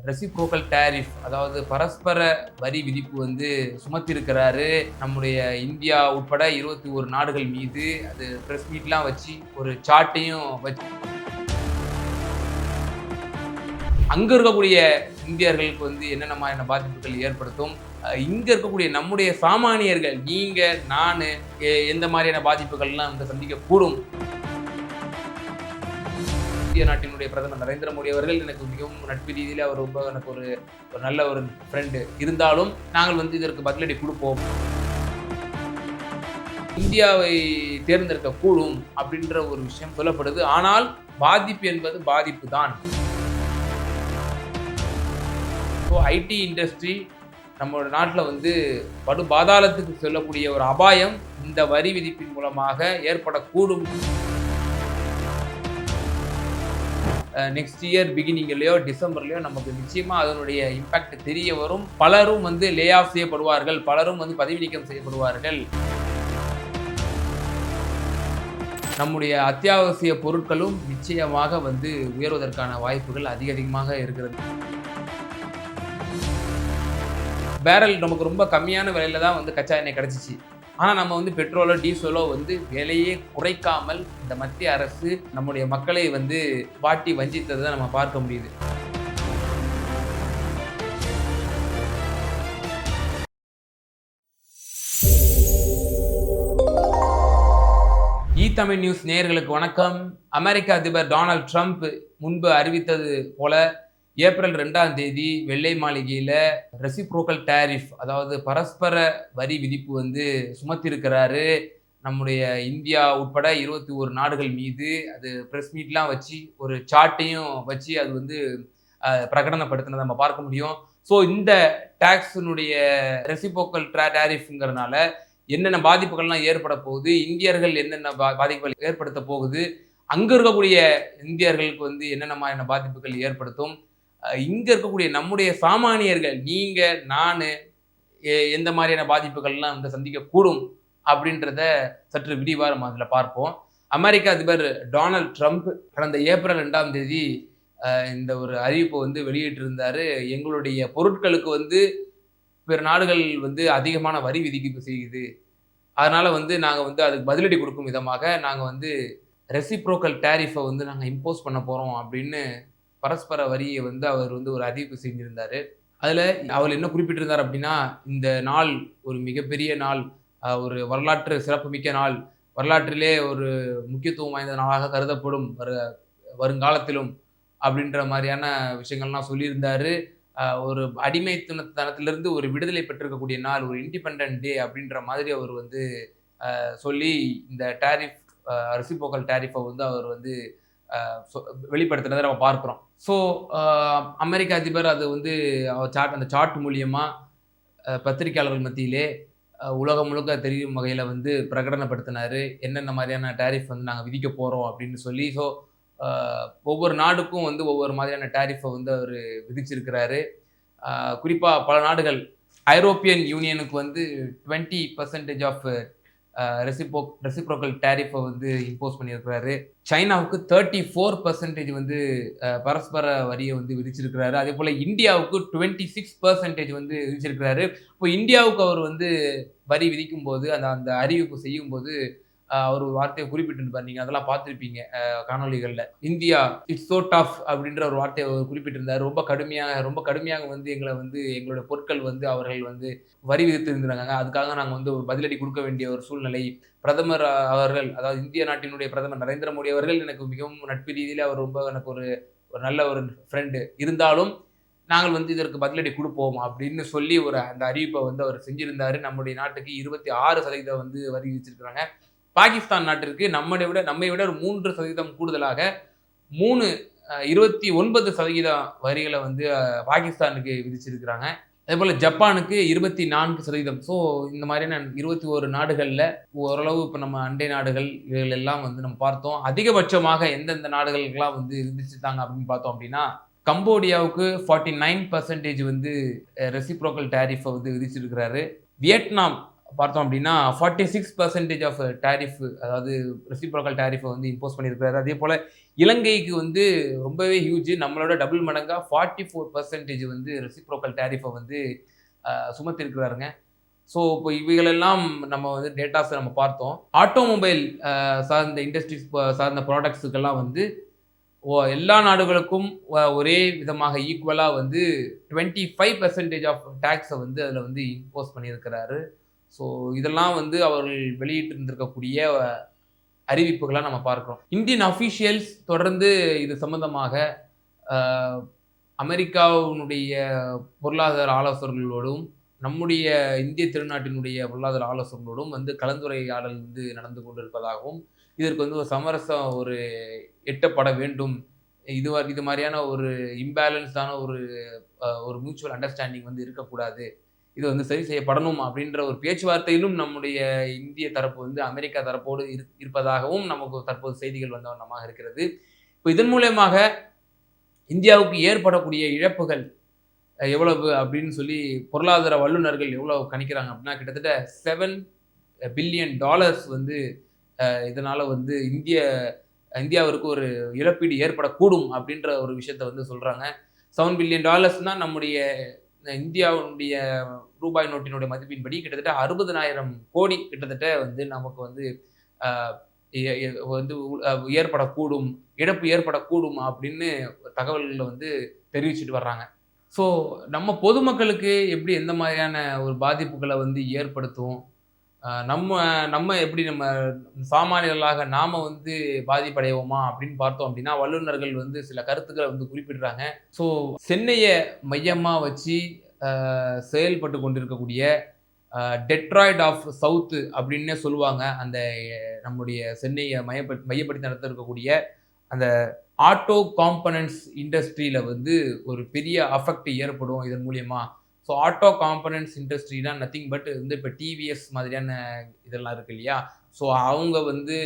Reciprocal tariff, அதாவது பரஸ்பர வரி விதிப்பு வந்து சுமத்திருக்கிறாரு நம்முடைய இந்தியா உட்பட 21 நாடுகள் மீது. அது பிரஸ் மீட்லாம் வச்சு ஒரு சார்ட்டையும் வச்சு அங்க இருக்கக்கூடிய இந்தியர்களுக்கு வந்து என்னென்ன மாதிரியான பாதிப்புகள் ஏற்படுத்தும், இங்க இருக்கக்கூடிய நம்முடைய சாமானியர்கள் நீங்க நானு எந்த மாதிரியான பாதிப்புகள்லாம் வந்து சந்திக்க கூடும். இந்திய நாட்டினுடைய பிரதமர் நரேந்திர மோடி அவர்கள் எனக்கு மிகவும் நட்பு ரீதியில் அவர் ரொம்ப எனக்கு ஒரு நல்ல ஒரு ஃப்ரெண்டு. இருந்தாலும் நாங்கள் வந்து இதற்கு பதிலடி கொடுப்போம். இந்தியாவை தேர்ந்தெடுக்க கூடும் அப்படின்ற ஒரு விஷயம் சொல்லப்படுது. ஆனால் பாதிப்பு என்பது பாதிப்பு தான். ஐடி இண்டஸ்ட்ரி நம்ம நாட்டில் வந்து படு பாதாளத்துக்கு செல்லக்கூடிய ஒரு அபாயம் இந்த வரி விதிப்பின் மூலமாக ஏற்படக்கூடும். நெக்ஸ்ட் இயர் பிகினிங்லையோ டிசம்பர்லையோ நமக்கு நிச்சயமா அதனுடைய இம்பாக்ட் தெரிய வரும். பலரும் வந்து லே ஆஃப் செய்யப்படுவார்கள், பலரும் வந்து பதவி நீக்கம் செய்யப்படுவார்கள். நம்முடைய அத்தியாவசிய பொருட்களும் நிச்சயமாக வந்து உயர்வதற்கான வாய்ப்புகள் அதிகமாக இருக்கிறது. பேரல் நமக்கு ரொம்ப கம்மியான விலையில தான் வந்து கச்சா எண்ணெய் கிடைச்சிச்சு. ஆனால் நம்ம வந்து பெட்ரோலோ டீசலோ வந்து விலையே குறைக்காமல் இந்த மத்திய அரசு நம்முடைய மக்களை வந்து வாட்டி வஞ்சித்ததை நம்ம பார்க்க முடியுது. தமிழ் நியூஸ் நேயர்களுக்கு வணக்கம். அமெரிக்க அதிபர் டொனால்ட் ட்ரம்ப் முன்பு அறிவித்தது போல ஏப்ரல் 2ஆம் தேதி வெள்ளை மாளிகையில் ரெசிப்ரோக்கல் டேரிஃப், அதாவது பரஸ்பர வரி விதிப்பு வந்து சுமத்திருக்கிறாரு நம்முடைய இந்தியா உட்பட 21 நாடுகள் மீது. அது பிரஸ் மீட்லாம் வச்சு ஒரு சார்ட்டையும் வச்சு அது வந்து பிரகடனப்படுத்தினதை நம்ம பார்க்க முடியும். ஸோ இந்த டாக்ஸினுடைய ரெசிப்ரோக்கல் டேரிஃப்ங்கிறதுனால என்னென்ன பாதிப்புகள்லாம் ஏற்பட போகுது, இந்தியர்கள் என்னென்ன பாதிப்புகள் ஏற்படுத்த போகுது, அங்க இருக்கக்கூடிய இந்தியர்களுக்கு வந்து என்னென்ன மாதிரியான பாதிப்புகள் ஏற்படுத்தும், இங்க இருக்கக்கூடிய நம்முடைய சாமானியர்கள் நீங்க நானு எந்த மாதிரியான பாதிப்புகள்லாம் வந்து சந்திக்க கூடும் அப்படின்றத சற்று விரிவாக நம்ம அதில் பார்ப்போம். அமெரிக்க அதிபர் டொனால்ட் ட்ரம்ப் கடந்த ஏப்ரல் 2ஆம் தேதி இந்த ஒரு அறிவிப்பை வந்து வெளியிட்டிருந்தாரு. எங்களுடைய பொருட்களுக்கு வந்து பிற நாடுகள் வந்து அதிகமான வரி விதிப்பு செய்யுது, அதனால வந்து நாங்கள் வந்து அதுக்கு பதிலடி கொடுக்கும் விதமாக நாங்கள் வந்து ரெசிப்ரோக்கல் டேரிஃபை வந்து நாங்கள் இம்போஸ் பண்ண போகிறோம் அப்படின்னு பரஸ்பர வரியை வந்து அவர் வந்து ஒரு அறிவிப்பு செஞ்சிருந்தாரு. அதில் அவர் என்ன குறிப்பிட்டிருந்தார் அப்படின்னா, இந்த நாள் ஒரு மிகப்பெரிய நாள், ஒரு வரலாற்று சிறப்புமிக்க நாள், வரலாற்றிலே ஒரு முக்கியத்துவம் வாய்ந்த நாளாக கருதப்படும் வருங்காலத்திலும் அப்படின்ற மாதிரியான விஷயங்கள்லாம் சொல்லியிருந்தாரு. ஒரு அடிமைத்தனத்திலிருந்து ஒரு விடுதலை பெற்றிருக்கக்கூடிய நாள், ஒரு இண்டிபெண்டன்ட் டே அப்படின்ற மாதிரி அவர் வந்து சொல்லி இந்த டேரிஃப் ரெசிப்ரோக்கல் டேரிஃபை வந்து அவர் வந்து வெளிப்படுத்துறதை நம்ம பார்க்குறோம். ஸோ அமெரிக்க அதிபர் அது வந்து அந்த சார்ட் மூலியமா பத்திரிகையாளர்கள் மத்தியிலே உலகம் முழுக்க தெரியும் வகையில் வந்து பிரகடனப்படுத்தினார். என்னென்ன மாதிரியான டேரிஃப் வந்து நாங்கள் விதிக்க போகிறோம் அப்படின்னு சொல்லி. ஸோ ஒவ்வொரு நாடுக்கும் வந்து ஒவ்வொரு மாதிரியான டேரிஃபை வந்து அவர் விதிச்சிருக்கிறாரு. குறிப்பாக பல நாடுகள், ஐரோப்பியன் யூனியனுக்கு வந்து 20% ஆஃப் ரெசிப்ரோக்கல் டேரிஃபை வந்து இம்போஸ் பண்ணியிருக்கிறாரு. சைனாவுக்கு 34% வந்து பரஸ்பர வரியை வந்து விதிச்சிருக்கிறாரு. அதே போல் இந்தியாவுக்கு 26% வந்து விதிச்சிருக்கிறாரு. இப்போ இந்தியாவுக்கு அவர் வந்து வரி விதிக்கும் போது அந்த அறிவிப்பு செய்யும் போது அவர் ஒரு வார்த்தையை குறிப்பிட்டிருப்பார். நீங்கள் அதெல்லாம் பார்த்துருப்பீங்க காணொலிகளில். இந்தியா இட்ஸ் சோ டஃப் அப்படின்ற ஒரு வார்த்தையை அவர் குறிப்பிட்டிருந்தார். ரொம்ப கடுமையாக வந்து எங்களை வந்து எங்களுடைய பொருட்கள் வந்து அவர்கள் வந்து வரி விதித்து இருந்தாங்க. அதுக்காக நாங்கள் வந்து ஒரு பதிலடி கொடுக்க வேண்டிய ஒரு சூழ்நிலை. பிரதமர் அவர்கள், அதாவது இந்திய நாட்டினுடைய பிரதமர் நரேந்திர மோடி அவர்கள் எனக்கு மிகவும் நட்பு ரீதியில் அவர் ரொம்ப எனக்கு ஒரு நல்ல ஒரு ஃப்ரெண்டு. இருந்தாலும் நாங்கள் வந்து இதற்கு பதிலடி கொடுப்போம் அப்படின்னு சொல்லி அந்த அறிவிப்பை வந்து அவர் செஞ்சிருந்தாரு. நம்முடைய நாட்டுக்கு 26% வந்து வரி விதிச்சிருக்கிறாங்க. பாகிஸ்தான் நாட்டிற்கு நம்மை விட ஒரு 3% கூடுதலாக 29% வரிகளை வந்து பாகிஸ்தானுக்கு விதிச்சிருக்கிறாங்க. அதே போல் ஜப்பானுக்கு 24%. ஸோ இந்த மாதிரியான 21 நாடுகளில் ஓரளவு இப்போ நம்ம அண்டை நாடுகள் இவைகள் எல்லாம் வந்து நம்ம பார்த்தோம். அதிகபட்சமாக எந்தெந்த நாடுகளுக்கெல்லாம் வந்து விதிச்சிருக்காங்க அப்படின்னு பார்த்தோம் அப்படின்னா, கம்போடியாவுக்கு 49% வந்து ரெசிப்ரோக்கல் டேரிஃபை வந்து விதிச்சிருக்கிறாரு. வியட்நாம் பார்த்தோம் அப்படின்னா 46% ஆஃப் டேரிஃப், அதாவது ரெசிப்ரோக்கல் டேரிஃபை வந்து இம்போஸ் பண்ணியிருக்கிறாரு. அதே போல் இலங்கைக்கு வந்து ரொம்பவே ஹியூஜ், நம்மளோட டபுள் மடங்காக 44% வந்து ரெசிப்ரோக்கல் டேரிஃபை வந்து சுமத்திருக்கிறாருங்க. ஸோ இப்போ இவைகளெல்லாம் நம்ம வந்து டேட்டாஸை நம்ம பார்த்தோம். ஆட்டோமொபைல் சார்ந்த இண்டஸ்ட்ரீஸ் சார்ந்த ப்ராடக்ட்ஸுக்கெல்லாம் வந்து எல்லா நாடுகளுக்கும் ஒரே விதமாக ஈக்குவலாக வந்து 25% ஆஃப் டேக்ஸை வந்து அதில் வந்து இம்போஸ் பண்ணியிருக்கிறாரு. ஸோ இதெல்லாம் வந்து அவர்கள் வெளியிட்டிருந்திருக்கக்கூடிய அறிவிப்புகளாக நம்ம பார்க்குறோம். இந்தியன் அஃபீஷியல்ஸ் தொடர்ந்து இது சம்பந்தமாக அமெரிக்காவினுடைய பொருளாதார ஆலோசகர்களோடும் நம்முடைய இந்திய திருநாட்டினுடைய பொருளாதார ஆலோசகர்களோடும் வந்து கலந்துரையாடல் வந்து நடந்து கொண்டிருப்பதாகவும், இதற்கு வந்து ஒரு சமரசம் எட்டப்பட வேண்டும். இது மாதிரியான ஒரு இம்பேலன்ஸ்டான ஒரு மியூச்சுவல் அண்டர்ஸ்டாண்டிங் வந்து இருக்கக்கூடாது. இது வந்து சரி செய்யப்படணும் அப்படின்ற ஒரு பேச்சுவார்த்தையிலும் நம்முடைய இந்திய தரப்பு வந்து அமெரிக்கா தரப்போடு இருப்பதாகவும் நமக்கு தற்போது செய்திகள் வந்த வண்ணமாக இருக்கிறது. இப்போ இதன் மூலமாக இந்தியாவுக்கு ஏற்படக்கூடிய இழப்புகள் எவ்வளவு அப்படின்னு சொல்லி பொருளாதார வல்லுநர்கள் எவ்வளவு கணிக்கிறாங்க அப்படின்னா, கிட்டத்தட்ட $7 பில்லியன் வந்து இதனால வந்து இந்தியாவிற்கு ஒரு இழப்பீடு ஏற்படக்கூடும் அப்படின்ற ஒரு விஷயத்த வந்து சொல்றாங்க. $7 பில்லியன் நம்முடைய இந்தியாவுடைய ரூபாய் நோட்டினுடைய மதிப்பின்படி கிட்டத்தட்ட 60,000 கோடி கிட்டத்தட்ட வந்து நமக்கு வந்து வந்து ஏற்படக்கூடும், இழப்பு ஏற்படக்கூடும் அப்படின்னு தகவல்களை வந்து தெரிவிச்சுட்டு வர்றாங்க. ஸோ நம்ம பொதுமக்களுக்கு எப்படி எந்த மாதிரியான ஒரு பாதிப்புகளை வந்து ஏற்படுத்தும், நம்ம எப்படி நம்ம சாமானியர்களாக நாம வந்து பாதிப்படைவோமா அப்படின்னு பார்த்தோம் அப்படின்னா, வல்லுநர்கள் வந்து சில கருத்துக்களை வந்து குறிப்பிடுறாங்க. ஸோ சென்னையை மையமாக வச்சு செயல்பட்டு கொண்டிருக்கக்கூடிய டெட்ராய்ட் ஆஃப் சவுத்து அப்படின்னே சொல்லுவாங்க. அந்த நம்முடைய சென்னையை மையப்படுத்தி நடத்த இருக்கக்கூடிய அந்த ஆட்டோ காம்பனன்ட்ஸ் இண்டஸ்ட்ரியில் வந்து ஒரு பெரிய அஃபெக்ட் ஏற்படும் இதன் மூலியமா. ஸோ ஆட்டோ காம்பனன்ட்ஸ் இண்டஸ்ட்ரினா நத்திங் பட் வந்து இப்போ டிவிஎஸ் மாதிரியான இதெல்லாம் இருக்கு இல்லையா? ஸோ அவங்க வந்து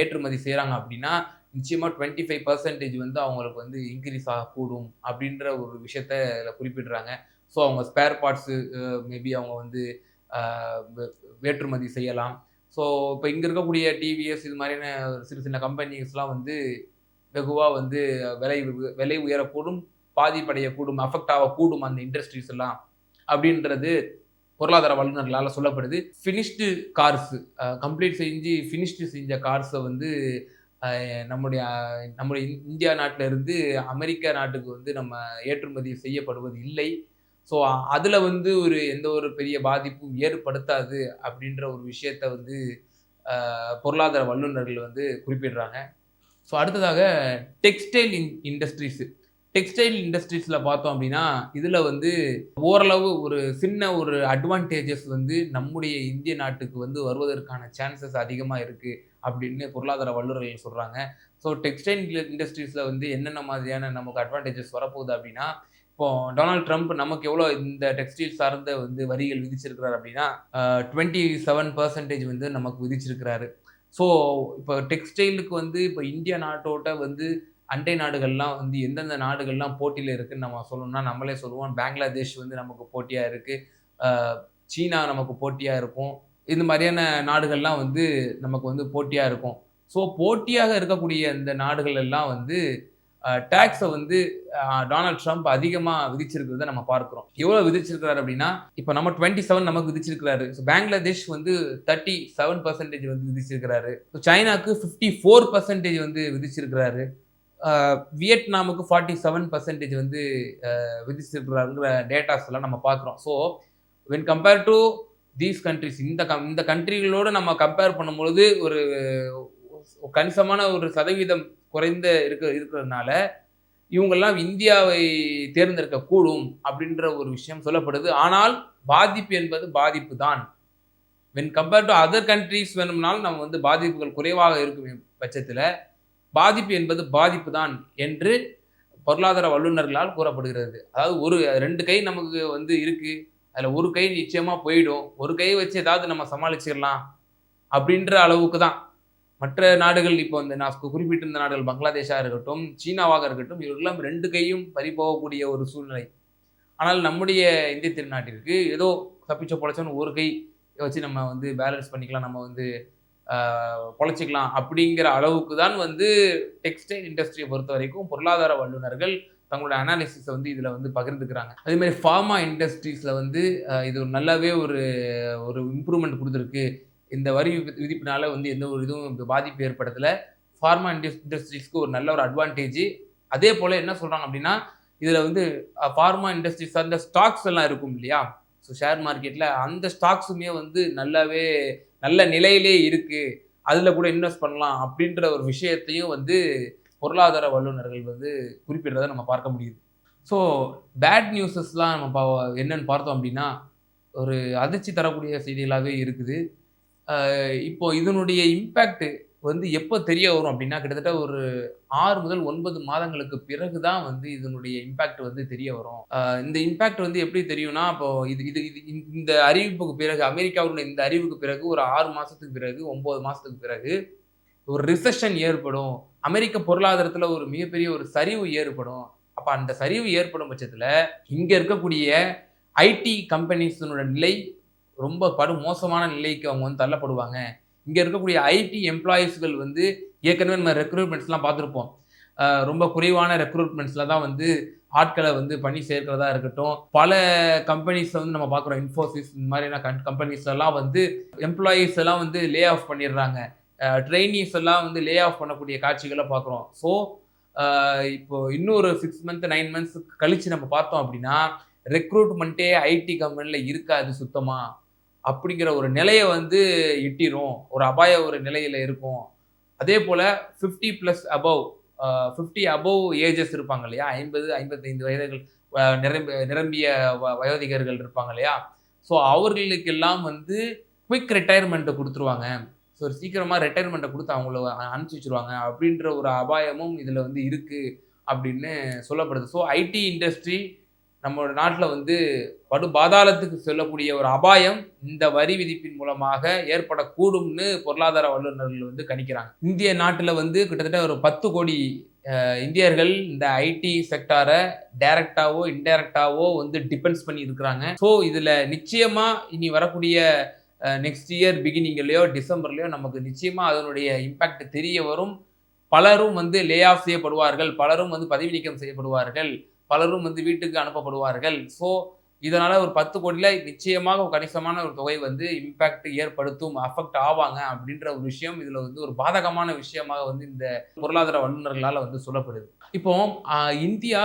ஏற்றுமதி செய்கிறாங்க அப்படின்னா நிச்சயமாக 25% வந்து அவங்களுக்கு வந்து இன்க்ரீஸ் ஆகக்கூடும் அப்படின்ற ஒரு விஷயத்த இதில் குறிப்பிடுறாங்க. ஸோ அவங்க ஸ்பேர் பார்ட்ஸு மேபி அவங்க வந்து ஏற்றுமதி செய்யலாம். ஸோ இப்போ இங்கே இருக்கக்கூடிய டிவிஎஸ் இது மாதிரியான சிறு சின்ன கம்பெனிஸ்லாம் வந்து வெகுவாக வந்து விலை உயரக்கூடும், பாதிப்படையக்கூடும், அஃபெக்ட் ஆகக்கூடும் அந்த இண்டஸ்ட்ரீஸ் எல்லாம் அப்படின்றது பொருளாதார வல்லுநர்களால் சொல்லப்படுது. ஃபினிஷ்டு கார்ஸ் கம்ப்ளீட் செஞ்ச கார்ஸை வந்து நம்முடைய இந்தியா நாட்டில் இருந்து அமெரிக்கா நாட்டுக்கு வந்து நம்ம ஏற்றுமதி செய்யப்படுவது இல்லை. ஸோ அதில் வந்து எந்த ஒரு பெரிய பாதிப்பும் ஏற்படுத்தாது அப்படின்ற ஒரு விஷயத்த வந்து பொருளாதார வல்லுநர்கள் வந்து குறிப்பிடுறாங்க. ஸோ அடுத்ததாக டெக்ஸ்டைல் இண்டஸ்ட்ரீஸில் பார்த்தோம் அப்படின்னா, இதில் வந்து ஓரளவு ஒரு சின்ன அட்வான்டேஜஸ் வந்து நம்முடைய இந்திய நாட்டுக்கு வந்து வருவதற்கான சான்சஸ் அதிகமாக இருக்குது அப்படின்னு பொருளாதார வல்லுநர்கள் சொல்கிறாங்க. ஸோ டெக்ஸ்டைல் இண்டஸ்ட்ரீஸில் வந்து என்னென்ன மாதிரியான நமக்கு அட்வான்டேஜஸ் வரப்போகுது அப்படின்னா, இப்போ டொனால்ட் ட்ரம்ப் நமக்கு எவ்வளோ இந்த டெக்ஸ்டைல் சார்ந்த வந்து வரிகள் விதிச்சிருக்கிறார் அப்படின்னா 27% வந்து நமக்கு விதிச்சிருக்கிறாரு. ஸோ இப்போ டெக்ஸ்டைலுக்கு வந்து இப்போ இந்தியா நாட்டோட வந்து அண்டை நாடுகள்லாம் வந்து எந்தெந்த நாடுகள்லாம் போட்டியில் இருக்குதுன்னு நம்ம சொல்லணும்னா நம்மளே சொல்லுவோம். பங்களாதேஷ் வந்து நமக்கு போட்டியாக இருக்குது, சீனா நமக்கு போட்டியாக இருக்கும், இந்த மாதிரியான நாடுகள்லாம் வந்து நமக்கு வந்து போட்டியாக இருக்கும். ஸோ போட்டியாக இருக்கக்கூடிய இந்த நாடுகள் எல்லாம் வந்து டேக்ஸை வந்து டொனால்ட் ட்ரம்ப் அதிகமாக விதிச்சிருக்கிறத நம்ம பார்க்குறோம். எவ்வளோ விதிச்சிருக்கிறாரு அப்படின்னா, இப்போ நம்ம 27 நமக்கு விதிச்சிருக்கிறாரு. ஸோ பங்களாதேஷ் வந்து 37% வந்து விதிச்சிருக்கிறாரு. ஸோ சைனாக்கு 54% வந்து விதிச்சிருக்கிறாரு. வியட்நாமுக்கு 47% வந்து விதிச்சிருக்கிறாருங்கிற டேட்டாஸ் எல்லாம் நம்ம பார்க்குறோம். So when compare to these countries, இந்த கண்ட்ரிகளோடு நம்ம கம்பேர் பண்ணும்பொழுது ஒரு கணிசமான ஒரு சதவீதம் குறைந்த இருக்கிறதுனால இவங்கெல்லாம் இந்தியாவை தேர்ந்தெடுக்கக்கூடும் அப்படின்ற ஒரு விஷயம் சொல்லப்படுது. ஆனால் பாதிப்பு என்பது பாதிப்பு தான். When compare to other countries வேணும்னாலும் நம்ம வந்து பாதிப்புகள் குறைவாக இருக்கும் பட்சத்தில் பாதிப்பு என்பது பாதிப்பு தான் என்று பொருளாதார வல்லுநர்களால் கூறப்படுகிறது. அதாவது 2 கை நமக்கு வந்து இருக்கு, அதில் ஒரு கை நிச்சயமா போயிடும், ஒரு கையை வச்சு ஏதாவது நம்ம சமாளிச்சிடலாம் அப்படின்ற அளவுக்கு தான். மற்ற நாடுகள் இப்போ நான் குறிப்பிட்டிருந்த நாடுகள் பங்களாதேஷாக இருக்கட்டும், சீனாவாக இருக்கட்டும், இவர்களெல்லாம் 2 கையும் பறிபோகக்கூடிய ஒரு சூழ்நிலை. ஆனால் நம்முடைய இந்திய திருநாட்டிற்கு ஏதோ தப்பிச்ச பொழைச்சோன்னு ஒரு கை வச்சு நம்ம வந்து பேலன்ஸ் பண்ணிக்கலாம், நம்ம வந்து பொழைச்சிக்கலாம் அப்படிங்கிற அளவுக்கு தான் வந்து டெக்ஸ்டைல் இண்டஸ்ட்ரியை பொறுத்த வரைக்கும் பொருளாதார வல்லுநர்கள் தங்களோட அனாலிசிஸை வந்து இதில் வந்து பகிர்ந்துக்கிறாங்க. அதே மாதிரி ஃபார்மா இண்டஸ்ட்ரீஸில் வந்து இது ஒரு நல்லாவே ஒரு ஒரு இம்ப்ரூவ்மெண்ட் கொடுத்துருக்கு. இந்த வரி விதிப்பினால வந்து எந்த ஒரு இதுவும் பாதிப்பு ஏற்படுத்தலை. ஃபார்மா இண்டஸ்ட்ரீஸ்க்கு ஒரு நல்ல ஒரு அட்வான்டேஜ். அதே போல் என்ன சொல்கிறாங்க அப்படின்னா, இதில் வந்து ஃபார்மா இண்டஸ்ட்ரீஸ் அந்த ஸ்டாக்ஸ் எல்லாம் இருக்கும் இல்லையா, ஸோ ஷேர் மார்க்கெட்டில் அந்த ஸ்டாக்ஸுமே வந்து நல்லாவே நல்ல நிலையிலே இருக்கு, அதில் கூட இன்வெஸ்ட் பண்ணலாம் அப்படின்ற ஒரு விஷயத்தையும் வந்து பொருளாதார வல்லுநர்கள் வந்து குறிப்பிடுறதை நம்ம பார்க்க முடியுது. ஸோ பேட் நியூஸஸ்லாம் நம்ம என்னன்னு பார்த்தோம் அப்படின்னா, ஒரு அதிர்ச்சி தரக்கூடிய செய்திகளாகவே இருக்குது. இப்போ இதனுடைய இம்பேக்ட் வந்து எப்போ தெரிய வரும் அப்படின்னா, கிட்டத்தட்ட ஒரு 6 முதல் 9 மாதங்களுக்கு பிறகு தான் வந்து இதனுடைய இம்பேக்ட் வந்து தெரிய வரும். இந்த இம்பேக்ட் வந்து எப்படி தெரியும்னா, அப்போ இது இது இது இந்த அறிவிப்புக்கு பிறகு, அமெரிக்காவுடைய இந்த அறிவுக்கு பிறகு ஒரு 6 மாசத்துக்கு பிறகு, 9 மாசத்துக்கு பிறகு ஒரு ரிசெஷன் ஏற்படும். அமெரிக்க பொருளாதாரத்துல ஒரு மிகப்பெரிய ஒரு சரிவு ஏற்படும். அப்ப அந்த சரிவு ஏற்படும் பட்சத்துல, இங்க இருக்கக்கூடிய ஐடி கம்பெனிஸினோட நிலை ரொம்ப மோசமான நிலைக்கு அவங்க வந்து தள்ளப்படுவாங்க. இங்க இருக்கக்கூடிய ஐடி எம்ப்ளாயீஸ்கள் வந்து ஏற்கனவே நம்ம ரெக்ரூட்மெண்ட்ஸ்லாம் பார்த்துருப்போம். ரொம்ப குறைவான ரெக்ரூட்மெண்ட்ஸ்ல தான் வந்து ஆட்களை வந்து பணி சேர்க்கிறதா இருக்கட்டும். பல கம்பெனிஸ்ல வந்து நம்ம பார்க்குறோம். இன்ஃபோசிஸ் இந்த மாதிரியான கம்பெனிஸ்லாம் வந்து எம்ப்ளாயீஸ் எல்லாம் வந்து லே ஆஃப் பண்ணிடுறாங்க. ட்ரெயினிஸ் எல்லாம் வந்து லே ஆஃப் பண்ணக்கூடிய காட்சிகளை பார்க்குறோம். ஸோ இப்போ இன்னொரு 6 மந்த் 9 மந்த்ஸ் கழிச்சு நம்ம பார்த்தோம் அப்படின்னா, ரெக்ரூட்மெண்ட்டே ஐடி கம்பெனியில் இருக்காது சுத்தமா. அப்படிங்கிற ஒரு நிலையை வந்து எட்டிரும். ஒரு அபாய ஒரு நிலையில இருக்கும். அதே போல 50+ அபவ் 50 அபவ் ஏஜஸ் இருப்பாங்க இல்லையா, 50 55 வயதுகள் நிரம்பிய வயோதிகர்கள் இருப்பாங்க இல்லையா, ஸோ அவர்களுக்கெல்லாம் வந்து குயிக் ரிட்டையர்மெண்ட் கொடுத்துருவாங்க. ஸோ சீக்கிரமா ரிட்டையர்மெண்ட்டை கொடுத்து அவங்கள அனுப்பிச்சி வச்சுருவாங்க அப்படின்ற ஒரு அபாயமும் இதில் வந்து இருக்கு அப்படின்னு சொல்லப்படுது. ஸோ ஐடி இண்டஸ்ட்ரி நம்மளோட நாட்டில் வந்து படு பாதாளத்துக்கு செல்லக்கூடிய ஒரு அபாயம் இந்த வரி விதிப்பின் மூலமாக ஏற்படக்கூடும்னு பொருளாதார வல்லுநர்கள் வந்து கணிக்கிறாங்க. இந்திய நாட்டில் வந்து கிட்டத்தட்ட ஒரு 10 கோடி இந்தியர்கள் இந்த ஐடி செக்டாரை டைரக்டாவோ இன்டைரக்டாவோ வந்து டிபெண்ட்ஸ் பண்ணி இருக்கிறாங்க. ஸோ இதில் நிச்சயமா இனி வரக்கூடிய நெக்ஸ்ட் இயர் பிகினிங்லையோ டிசம்பர்லையோ நமக்கு நிச்சயமா அதனுடைய இம்பாக்ட் தெரிய வரும். பலரும் வந்து லே ஆஃப் செய்யப்படுவார்கள், பலரும் வந்து பதவி நீக்கம் செய்யப்படுவார்கள், பலரும் வந்து வீட்டுக்கு அனுப்பப்படுவார்கள். ஸோ இதனால ஒரு 10 கோடியில நிச்சயமாக ஒரு கணிசமான ஒரு தொகை வந்து இம்பாக்ட் ஏற்படுத்தும், அஃபெக்ட் ஆவாங்க அப்படின்ற ஒரு விஷயம் இதுல வந்து ஒரு பாதகமான விஷயமாக வந்து இந்த பொருளாதார வல்லுநர்களால் வந்து சொல்லப்படுது. இப்போ இந்தியா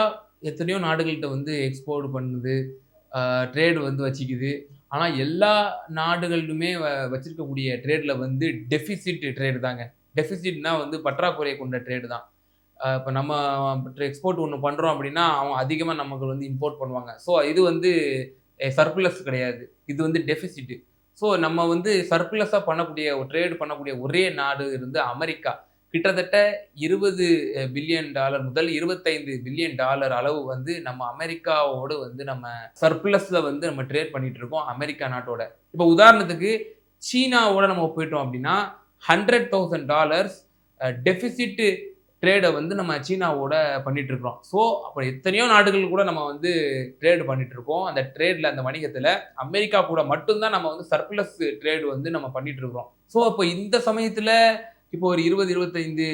எத்தனையோ நாடுகள்கிட்ட வந்து எக்ஸ்போர்ட் பண்ணுது, ட்ரேடு வந்து வச்சுக்குது. ஆனால் எல்லா நாடுகளிலுமே வச்சிருக்கக்கூடிய ட்ரேடில் வந்து டெஃபிசிட் ட்ரேடு தாங்க. டெஃபிசிட்னா வந்து பற்றாக்குறை கொண்ட ட்ரேடு தான். இப்போ நம்ம எக்ஸ்போர்ட் ஒன்று பண்ணுறோம் அப்படின்னா அவங்க அதிகமாக நமக்கு வந்து இம்போர்ட் பண்ணுவாங்க. ஸோ இது வந்து சர்ப்ளஸ் கிடையாது, இது வந்து டெஃபிசிட்டு. ஸோ நம்ம வந்து சர்ப்ளஸாக பண்ணக்கூடிய ட்ரேடு பண்ணக்கூடிய ஒரே நாடு இருந்து அமெரிக்கா. கிட்டத்தட்ட $20 பில்லியன் முதல் $25 பில்லியன் அளவு வந்து நம்ம அமெரிக்காவோடு வந்து நம்ம சர்ப்ளஸ்ல வந்து நம்ம ட்ரேட் பண்ணிட்டு இருக்கோம் அமெரிக்கா நாட்டோட. இப்போ உதாரணத்துக்கு சீனாவோட நம்ம போயிட்டோம் அப்படின்னா $100,000 டெஃபிசிட் ட்ரேடை வந்து நம்ம சீனாவோட பண்ணிட்டு இருக்கிறோம். ஸோ அப்போ எத்தனையோ நாடுகள் கூட நம்ம வந்து ட்ரேடு பண்ணிட்டு இருக்கோம். அந்த ட்ரேட்ல அந்த வணிகத்தில் அமெரிக்கா கூட மட்டும்தான் நம்ம வந்து சர்ப்ளஸ் ட்ரேடு வந்து நம்ம பண்ணிட்டு இருக்கிறோம். ஸோ அப்போ இந்த சமயத்தில் இப்போ ஒரு $20-25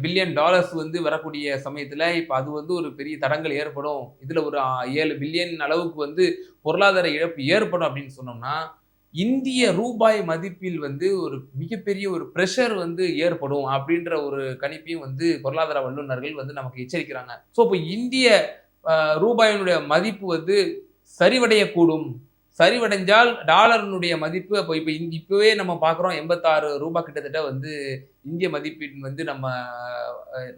பில்லியன் வந்து வரக்கூடிய சமயத்தில் இப்போ அது வந்து ஒரு பெரிய தடங்கள் ஏற்படும். இதில் ஒரு 7 பில்லியன் அளவுக்கு வந்து பொருளாதார இழப்பு ஏற்படும் அப்படின்னு சொன்னோம்னா, இந்திய ரூபாய் மதிப்பில் வந்து ஒரு மிகப்பெரிய ஒரு பிரஷர் வந்து ஏற்படும் அப்படின்ற ஒரு கணிப்பையும் வந்து பொருளாதார வல்லுநர்கள் வந்து நமக்கு எச்சரிக்கிறாங்க. ஸோ இப்போ இந்திய ரூபாயினுடைய மதிப்பு வந்து சரிவடையக்கூடும். சரிவடைஞ்சால் டாலரினுடைய மதிப்பு அப்போ இப்போவே நம்ம பார்க்குறோம் ₹86 கிட்டத்தட்ட வந்து இந்திய மதிப்பின் வந்து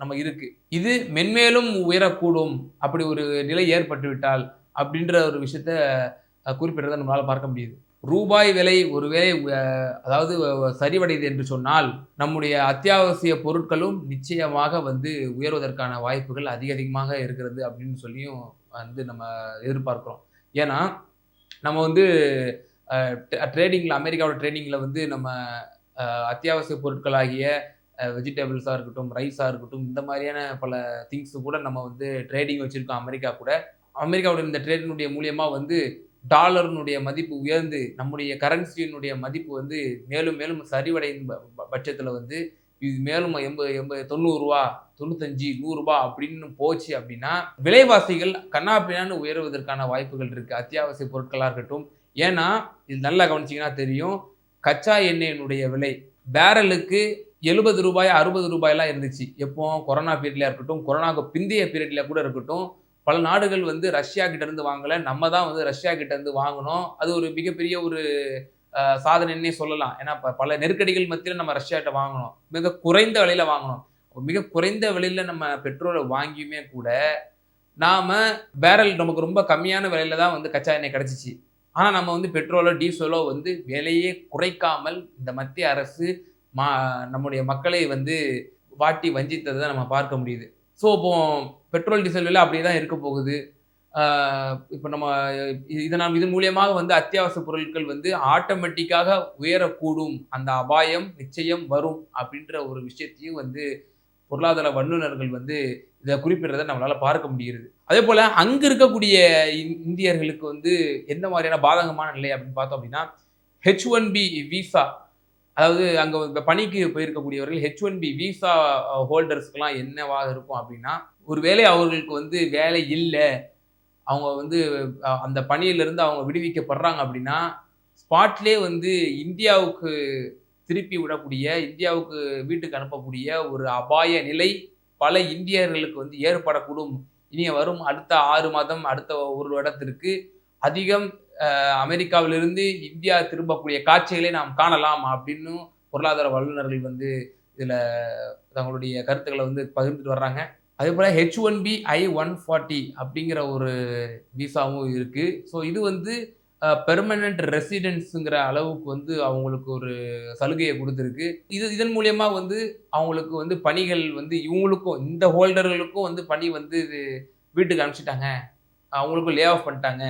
நம்ம இருக்கு. இது மென்மேலும் உயரக்கூடும் அப்படி ஒரு நிலை ஏற்பட்டுவிட்டால் அப்படின்ற ஒரு விஷயத்த குறிப்பிடுறதை நம்மளால பார்க்க முடியுது. ரூபாய் விலை ஒருவேளை அதாவது சரிவடையுது என்று சொன்னால் நம்முடைய அத்தியாவசிய பொருட்களும் நிச்சயமாக வந்து உயர்வதற்கான வாய்ப்புகள் அதிகமாக இருக்கிறது அப்படின்னு சொல்லியும் வந்து நம்ம எதிர்பார்க்கிறோம். ஏன்னா நம்ம வந்து ட்ரேடிங்கில் அமெரிக்காவோட ட்ரேடிங்கில் வந்து நம்ம அத்தியாவசிய பொருட்களாகிய வெஜிடபிள்ஸாக இருக்கட்டும், ரைஸாக இருக்கட்டும், இந்த மாதிரியான பல திங்ஸு கூட நம்ம வந்து ட்ரேடிங் வச்சுருக்கோம் அமெரிக்கா கூட. அமெரிக்காவோட இந்த ட்ரேடினுடைய மூலியமாக வந்து டாலரினுடைய மதிப்பு உயர்ந்து நம்முடைய கரன்சியினுடைய மதிப்பு வந்து மேலும் மேலும் சரிவடையும் பட்சத்தில் வந்து இது மேலும் 80 90 ரூபா 95 100 ரூபாய் அப்படின்னு போச்சு அப்படின்னா விலைவாசிகள் கண்ணாப்பின்னான்னு உயர்வதற்கான வாய்ப்புகள் இருக்கு. அத்தியாவசிய பொருட்களா இருக்கட்டும். ஏன்னா இது நல்லா கவனிச்சீங்கன்னா தெரியும், கச்சா எண்ணெயினுடைய விலை பேரலுக்கு 70 ரூபாய் 60 ரூபாயெல்லாம் இருந்துச்சு. எப்போ கொரோனா பீரியட்ல இருக்கட்டும், கொரோனாவுக்கு பிந்தைய பீரியட்ல கூட இருக்கட்டும். பல நாடுகள் வந்து ரஷ்யா கிட்ட இருந்து வாங்கல. நம்ம தான் வந்து ரஷ்யா கிட்ட இருந்து வாங்கணும். அது ஒரு மிகப்பெரிய ஒரு சாதனைன்னே சொல்லலாம். ஏன்னா பல நெருக்கடிகள் மத்தியில நம்ம ரஷ்யாட்ட வாங்கணும். மிக குறைந்த விலையில வாங்கணும். மிக குறைந்த விலையில நம்ம பெட்ரோல வாங்கியுமே கூட, நாம பேரல் நமக்கு ரொம்ப கம்மியான விலையில தான் வந்து கச்சா எண்ணெய் கிடைச்சுச்சு. ஆனா நம்ம வந்து பெட்ரோலோ, டீசலோ வந்து விலையே குறைக்காமல் இந்த மத்திய அரசு நம்முடைய மக்களை வந்து வாட்டி வஞ்சித்ததை நம்ம பார்க்க முடியுது. ஸோ இப்போ பெட்ரோல், டீசல் விலை அப்படியே தான் இருக்க போகுது. இப்போ நம்ம இதன் மூலியமாக வந்து அத்தியாவசிய பொருட்கள் வந்து ஆட்டோமேட்டிக்காக உயரக்கூடும். அந்த அபாயம் நிச்சயம் வரும் அப்படின்ற ஒரு விஷயத்தையும் வந்து பொருளாதார வல்லுநர்கள் வந்து இதை குறிப்பிடுறதை நம்மளால பார்க்க முடிகிறது. அதே போல அங்க இருக்கக்கூடிய இந்தியர்களுக்கு வந்து எந்த மாதிரியான பாதகமான நிலை அப்படின்னு பார்த்தோம் அப்படின்னா, H1B விசா, அதாவது அங்க பணிக்கு போயிருக்கக்கூடியவர்கள் H1B விசா ஹோல்டர்ஸ்க்குலாம் என்னவாக இருக்கும் அப்படின்னா, ஒருவேளை அவர்களுக்கு வந்து வேலை இல்லை, அவங்க வந்து அந்த பணியிலிருந்து அவங்க விடுவிக்கப்படுறாங்க அப்படின்னா, ஸ்பாட்லேயே வந்து இந்தியாவுக்கு திருப்பி விடக்கூடிய, இந்தியாவுக்கு வீட்டுக்கு அனுப்பக்கூடிய ஒரு அபாய நிலை பல இந்தியர்களுக்கு வந்து ஏற்படக்கூடும். இனி வரும் அடுத்த 6 மாதம், அடுத்த 1 வருடத்திற்கு அதிகம் அமெரிக்காவிலிருந்து இந்தியா திரும்பக்கூடிய காட்சிகளை நாம் காணலாம் அப்படின்னு பொருளாதார வல்லுநர்கள் வந்து இதில் தங்களுடைய கருத்துக்களை வந்து பகிர்ந்துட்டு வர்றாங்க. அதே போல் H1B I-140 அப்படிங்கிற ஒரு விசாவும் இருக்கு. ஸோ இது வந்து பெர்மனன்ட் ரெசிடென்ஸுங்கிற அளவுக்கு வந்து அவங்களுக்கு ஒரு சலுகையை கொடுத்துருக்கு. இதன் மூலியமா வந்து அவங்களுக்கு வந்து பணிகள் வந்து இவங்களுக்கும் இந்த ஹோல்டர்களுக்கும் வந்து பணி வந்து வீட்டுக்கு அனுப்பிச்சிட்டாங்க, அவங்களுக்கும் லே ஆஃப் பண்ணிட்டாங்க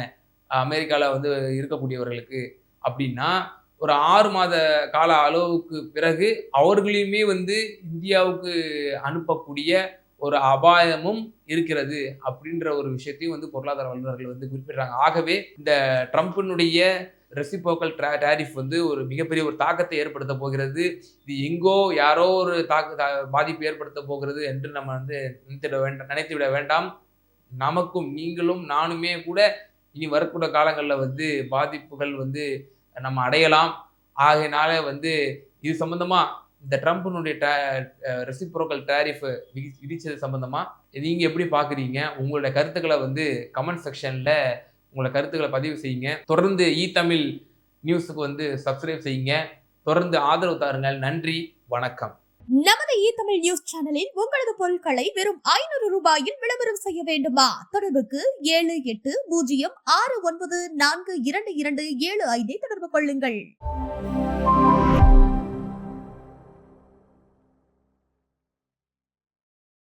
அமெரிக்காவில் வந்து இருக்கக்கூடியவர்களுக்கு அப்படின்னா, ஒரு 6 மாத கால அளவுக்கு பிறகு அவர்களையுமே வந்து இந்தியாவுக்கு அனுப்பக்கூடிய ஒரு அபாயமும் இருக்கிறது அப்படின்ற ஒரு விஷயத்தையும் வந்து பொருளாதார வல்லுநர்கள் வந்து குறிப்பிடுறாங்க. ஆகவே இந்த ட்ரம்பினுடைய ரெசிப்ரோக்கல் டாரிஃப் வந்து ஒரு மிகப்பெரிய ஒரு தாக்கத்தை ஏற்படுத்த போகிறது. இது எங்கோ யாரோ ஒரு பாதிப்பு ஏற்படுத்த போகிறது என்று நம்ம வந்து நினைத்து விட வேண்டாம். நமக்கும் நீங்களும் நானுமே கூட இனி வரக்கூடிய காலங்களில் வந்து பாதிப்புகள் வந்து நம்ம அடையலாம். ஆகையினால வந்து இது சம்பந்தமா இந்த ட்ரம்பினுடைய ரெசிப்ரோக்கல் டாரிஃப் விதிச்சது சம்பந்தமா நீங்க எப்படி பாக்குறீங்க? உங்களுடைய கருத்துக்களை வந்து கமெண்ட் செக்ஷன்ல உங்களோட கருத்துக்களை பதிவு செய்யுங்க. தொடர்ந்து தமிழ் நியூஸுக்கு வந்து சப்ஸ்கிரைப் செய்யுங்க. தொடர்ந்து ஆதரவு தாருங்கள். நன்றி, வணக்கம். நமது தமிழ் நியூஸ் சேனலில் உங்களது பொருட்களை வெறும் 500 ரூபாயில் விளம்பரம் செய்ய வேண்டுமா? தொடர்புக்கு 7806942275 தொடர்பு கொள்ளுங்கள்.